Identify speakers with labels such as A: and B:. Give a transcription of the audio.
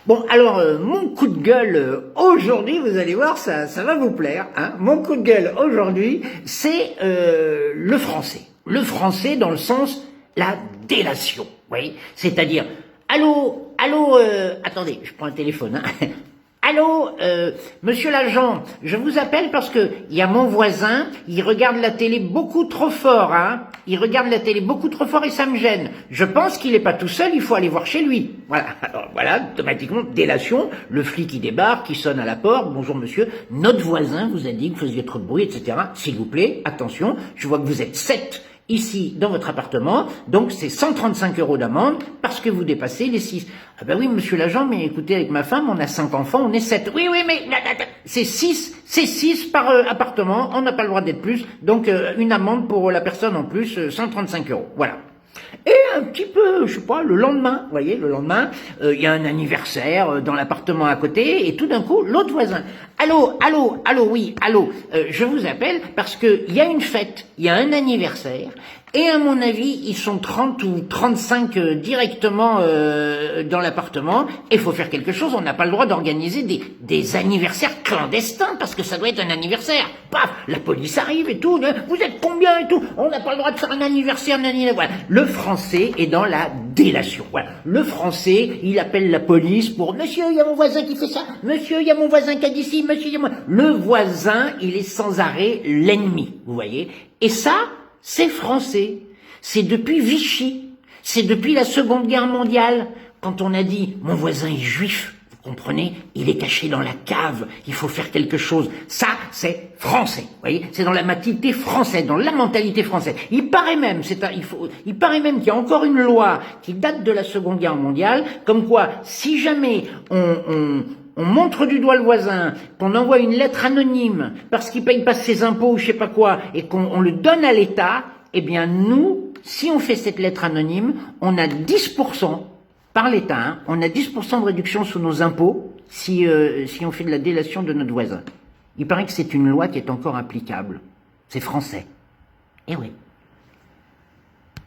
A: Bon, alors, mon coup de gueule aujourd'hui, vous allez voir, ça va vous plaire. Hein. Mon coup de gueule aujourd'hui, c'est le français. Le français dans le sens, la délation. Vous voyez, c'est-à-dire, allô, attendez, je prends un téléphone. Hein. Allô, monsieur l'agent, je vous appelle parce que il y a mon voisin, il regarde la télé beaucoup trop fort, hein. Il regarde la télé beaucoup trop fort et ça me gêne. Je pense qu'il est pas tout seul, il faut aller voir chez lui. Voilà, alors voilà, automatiquement, délation, le flic il débarque, il sonne à la porte, bonjour monsieur, notre voisin vous a dit que vous faisiez trop de bruit, etc. S'il vous plaît, attention, je vois que vous êtes 7 ici dans votre appartement, donc c'est 135 € d'amende parce que vous dépassez les 6. Ah ben oui, monsieur l'agent, mais écoutez, avec ma femme, on a 5 enfants, on est 7. Oui, mais c'est 6 par appartement, on n'a pas le droit d'être plus, donc une amende pour la personne en plus, 135 €. Voilà. Et un petit peu, je sais pas, le lendemain, vous voyez, le lendemain, il y a un anniversaire dans l'appartement à côté, et tout d'un coup, l'autre voisin. Allô, oui, je vous appelle parce que il y a une fête, il y a un anniversaire, et à mon avis, ils sont 30 ou 35 directement dans l'appartement, et il faut faire quelque chose, on n'a pas le droit d'organiser des anniversaires clandestins, parce que ça doit être un anniversaire. Paf, la police arrive et tout, vous êtes combien et tout, on n'a pas le droit de faire un anniversaire, voilà. Le français est dans la délation, voilà. Le français, il appelle la police pour, monsieur, il y a mon voisin qui fait ça, monsieur, il y a mon voisin qui a dit ci, monsieur, il y a moi. Le voisin, il est sans arrêt l'ennemi, vous voyez. Et ça, c'est français. C'est depuis Vichy. C'est depuis la Seconde Guerre mondiale. Quand on a dit, mon voisin est juif, vous comprenez, il est caché dans la cave, il faut faire quelque chose. Ça, c'est français. Vous voyez, c'est dans la mentalité française, dans la mentalité française. Il paraît même qu'il y a encore une loi qui date de la Seconde Guerre mondiale, comme quoi, si jamais on montre du doigt le voisin, qu'on envoie une lettre anonyme parce qu'il paye pas ses impôts ou je sais pas quoi, et qu'on le donne à l'État, eh bien nous, si on fait cette lettre anonyme, on a 10% par l'État, hein, on a 10% de réduction sous nos impôts si on fait de la délation de notre voisin. Il paraît que c'est une loi qui est encore applicable. C'est français. Eh oui.